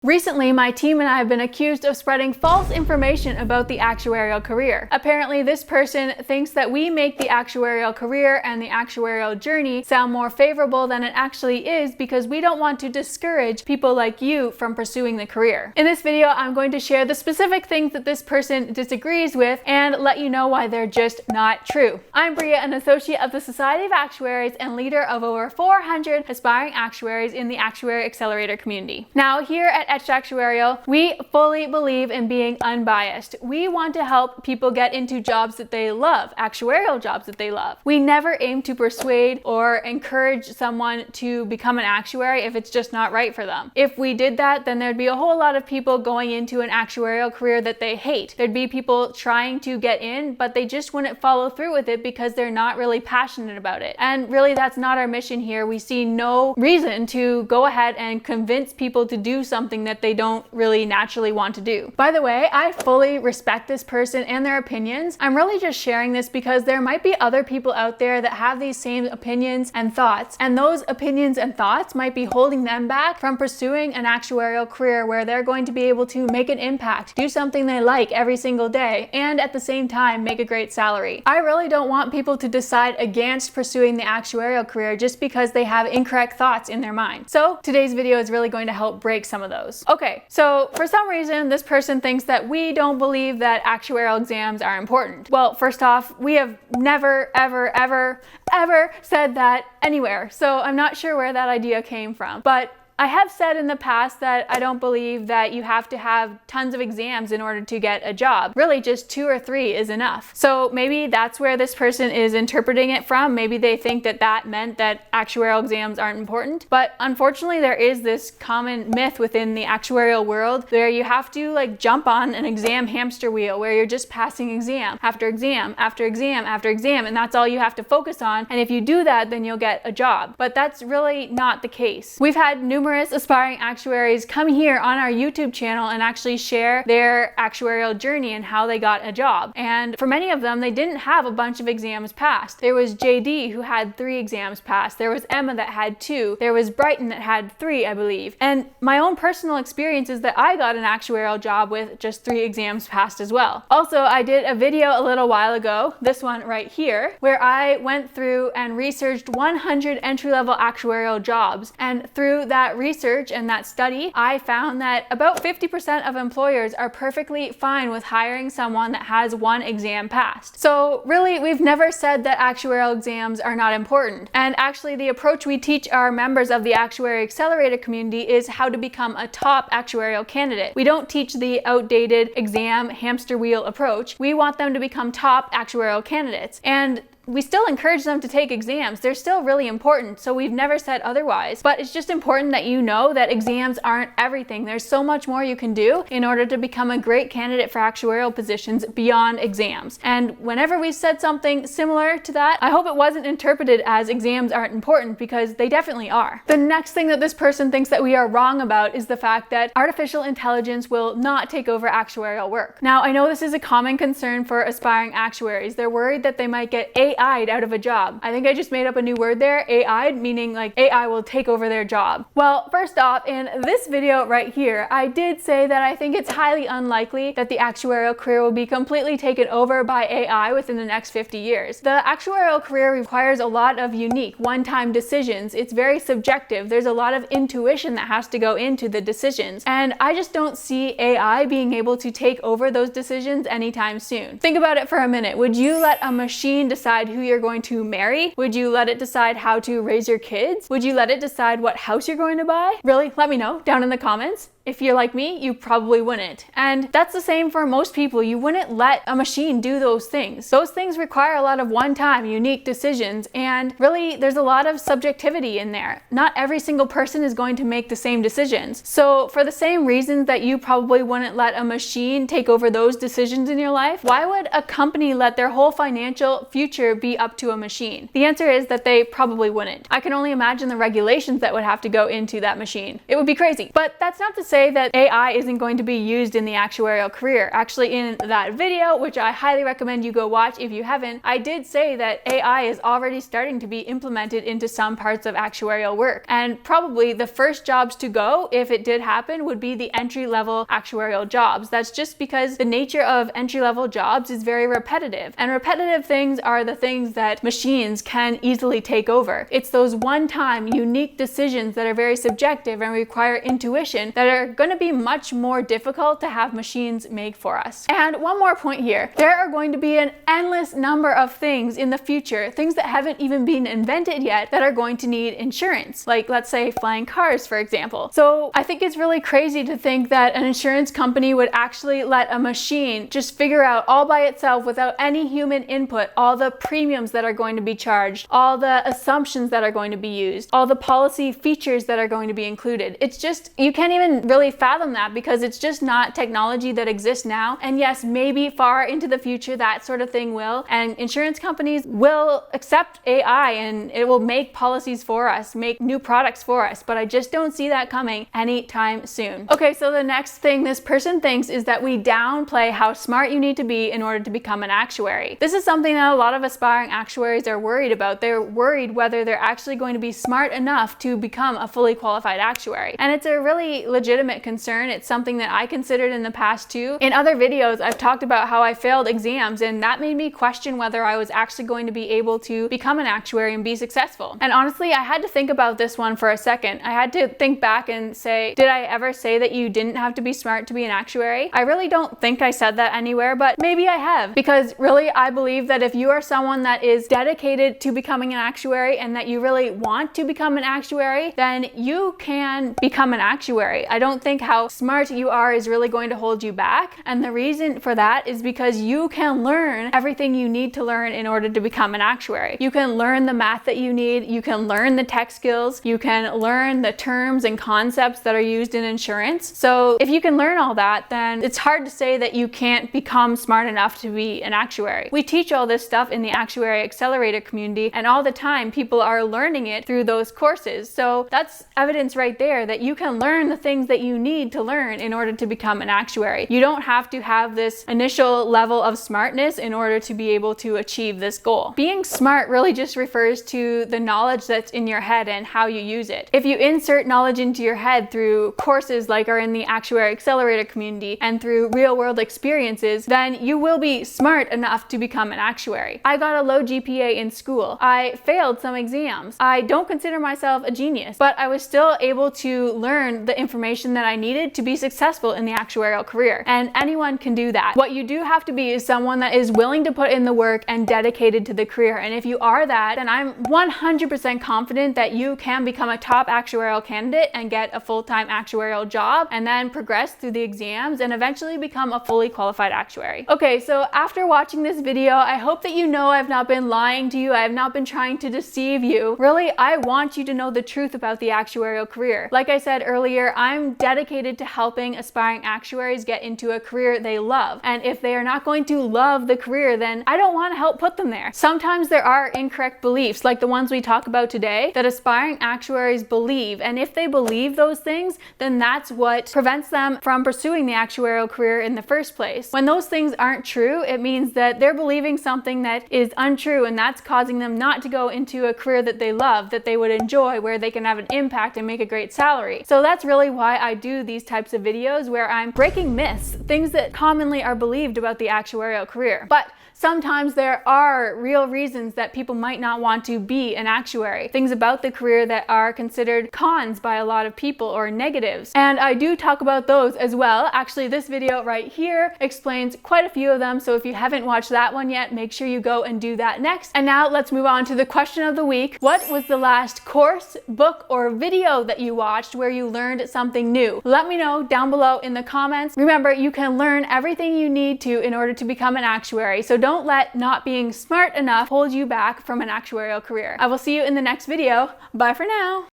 Recently, my team and I have been accused of spreading false information about the actuarial career. Apparently, this person thinks that we make the actuarial career and the actuarial journey sound more favorable than it actually is because we don't want to discourage people like you from pursuing the career. In this video, I'm going to share the specific things that this person disagrees with and let you know why they're just not true. I'm Bria, an associate of the Society of Actuaries and leader of over 400 aspiring actuaries in the Actuary Accelerator community. Now, here at Etched Actuarial, we fully believe in being unbiased. We want to help people get into jobs that they love, actuarial jobs that they love. We never aim to persuade or encourage someone to become an actuary if it's just not right for them. If we did that, then there'd be a whole lot of people going into an actuarial career that they hate. There'd be people trying to get in, but they just wouldn't follow through with it because they're not really passionate about it. And really, that's not our mission here. We see no reason to go ahead and convince people to do something that they don't really naturally want to do. By the way, I fully respect this person and their opinions. I'm really just sharing this because there might be other people out there that have these same opinions and thoughts, and those opinions and thoughts might be holding them back from pursuing an actuarial career where they're going to be able to make an impact, do something they like every single day, and at the same time make a great salary. I really don't want people to decide against pursuing the actuarial career just because they have incorrect thoughts in their mind. So today's video is really going to help break some of those. Okay, so for some reason, this person thinks that we don't believe that actuarial exams are important. Well, first off, we have never, ever said that anywhere. So I'm not sure where that idea came from, but I have said in the past that I don't believe that you have to have tons of exams in order to get a job. Really, just 2 or 3 is enough. So maybe that's where this person is interpreting it from. Maybe they think that that meant that actuarial exams aren't important. But unfortunately, there is this common myth within the actuarial world where you have to jump on an exam hamster wheel where you're just passing exam after exam after exam after exam, and that's all you have to focus on. And if you do that, then you'll get a job. But that's really not the case. We've had numerous aspiring actuaries come here on our YouTube channel and actually share their actuarial journey and how they got a job. And for many of them, they didn't have a bunch of exams passed. There was JD who had 3 exams passed. There was Emma that had 2. There was Brighton that had 3, I believe. And my own personal experience is that I got an actuarial job with just 3 exams passed as well. Also, I did a video a little while ago, this one right here, where I went through and researched 100 entry-level actuarial jobs. And through that research and that study, I found that about 50% of employers are perfectly fine with hiring someone that has 1 exam passed. So really, we've never said that actuarial exams are not important. And actually, the approach we teach our members of the Actuary Accelerator community is how to become a top actuarial candidate. We don't teach the outdated exam hamster wheel approach. We want them to become top actuarial candidates. And we still encourage them to take exams. They're still really important, so we've never said otherwise. But it's just important that you know that exams aren't everything. There's so much more you can do in order to become a great candidate for actuarial positions beyond exams. And whenever we've said something similar to that, I hope it wasn't interpreted as exams aren't important, because they definitely are. The next thing that this person thinks that we are wrong about is the fact that artificial intelligence will not take over actuarial work. Now, I know this is a common concern for aspiring actuaries. They're worried that they might get AI'd out of a job. I think I just made up a new word there, AI'd, meaning AI will take over their job. Well, first off, in this video right here, I did say that I think it's highly unlikely that the actuarial career will be completely taken over by AI within the next 50 years. The actuarial career requires a lot of unique, one-time decisions. It's very subjective. There's a lot of intuition that has to go into the decisions. And I just don't see AI being able to take over those decisions anytime soon. Think about it for a minute. Would you let a machine decide who you're going to marry? Would you let it decide how to raise your kids? Would you let it decide what house you're going to buy? Really? Let me know down in the comments. If you're like me, you probably wouldn't. And that's the same for most people. You wouldn't let a machine do those things. Those things require a lot of one-time, unique decisions, and really there's a lot of subjectivity in there. Not every single person is going to make the same decisions. So for the same reasons that you probably wouldn't let a machine take over those decisions in your life, why would a company let their whole financial future be up to a machine? The answer is that they probably wouldn't. I can only imagine the regulations that would have to go into that machine. It would be crazy. But that's not to say say that AI isn't going to be used in the actuarial career. Actually, in that video, which I highly recommend you go watch if you haven't, I did say that AI is already starting to be implemented into some parts of actuarial work. And probably the first jobs to go, if it did happen, would be the entry-level actuarial jobs. That's just because the nature of entry-level jobs is very repetitive. And repetitive things are the things that machines can easily take over. It's those one-time, unique decisions that are very subjective and require intuition that are going to be much more difficult to have machines make for us. And one more point here. There are going to be an endless number of things in the future, things that haven't even been invented yet, that are going to need insurance. Like, let's say flying cars, for example. So I think it's really crazy to think that an insurance company would actually let a machine just figure out all by itself, without any human input, all the premiums that are going to be charged, all the assumptions that are going to be used, all the policy features that are going to be included. It's just, you can't even really fathom that, because it's just not technology that exists now. And yes, maybe far into the future that sort of thing will, and insurance companies will accept AI and it will make policies for us, make new products for us, but I just don't see that coming anytime soon. Okay, so the next thing this person thinks is that we downplay how smart you need to be in order to become an actuary. This is something that a lot of aspiring actuaries are worried about. They're worried whether they're actually going to be smart enough to become a fully qualified actuary. And it's a really legitimate concern. It's something that I considered in the past too. In other videos, I've talked about how I failed exams, and that made me question whether I was actually going to be able to become an actuary and be successful. And honestly, I had to think about this one for a second. I had to think back and say, did I ever say that you didn't have to be smart to be an actuary? I really don't think I said that anywhere, but maybe I have. Because really, I believe that if you are someone that is dedicated to becoming an actuary and that you really want to become an actuary, then you can become an actuary. I don't think how smart you are is really going to hold you back. And the reason for that is because you can learn everything you need to learn in order to become an actuary. You can learn the math that you need, you can learn the tech skills, you can learn the terms and concepts that are used in insurance. So if you can learn all that, then it's hard to say that you can't become smart enough to be an actuary. We teach all this stuff in the Actuary Accelerator community, and all the time people are learning it through those courses. So that's evidence right there that you can learn the things that you need to learn in order to become an actuary. You don't have to have this initial level of smartness in order to be able to achieve this goal. Being smart really just refers to the knowledge that's in your head and how you use it. If you insert knowledge into your head through courses like are in the Actuary Accelerator community and through real-world experiences, then you will be smart enough to become an actuary. I got a low GPA in school. I failed some exams. I don't consider myself a genius, but I was still able to learn the information that I needed to be successful in the actuarial career. And anyone can do that. What you do have to be is someone that is willing to put in the work and dedicated to the career. And if you are that, then I'm 100% confident that you can become a top actuarial candidate and get a full-time actuarial job, and then progress through the exams and eventually become a fully qualified actuary. Okay, so after watching this video, I hope that you know I've not been lying to you. I have not been trying to deceive you. Really, I want you to know the truth about the actuarial career. Like I said earlier, I'm dedicated to helping aspiring actuaries get into a career they love. And if they are not going to love the career, then I don't want to help put them there. Sometimes there are incorrect beliefs, like the ones we talk about today, that aspiring actuaries believe. And if they believe those things, then that's what prevents them from pursuing the actuarial career in the first place. When those things aren't true, it means that they're believing something that is untrue, and that's causing them not to go into a career that they love, that they would enjoy, where they can have an impact and make a great salary. So that's really why I do these types of videos, where I'm breaking myths, things that commonly are believed about the actuarial career. But sometimes there are real reasons that people might not want to be an actuary. Things about the career that are considered cons by a lot of people, or negatives. And I do talk about those as well. Actually, this video right here explains quite a few of them. So if you haven't watched that one yet, make sure you go and do that next. And now let's move on to the question of the week. What was the last course, book, or video that you watched where you learned something new? Let me know down below in the comments. Remember, you can learn everything you need to in order to become an actuary. So don't let not being smart enough hold you back from an actuarial career. I will see you in the next video. Bye for now.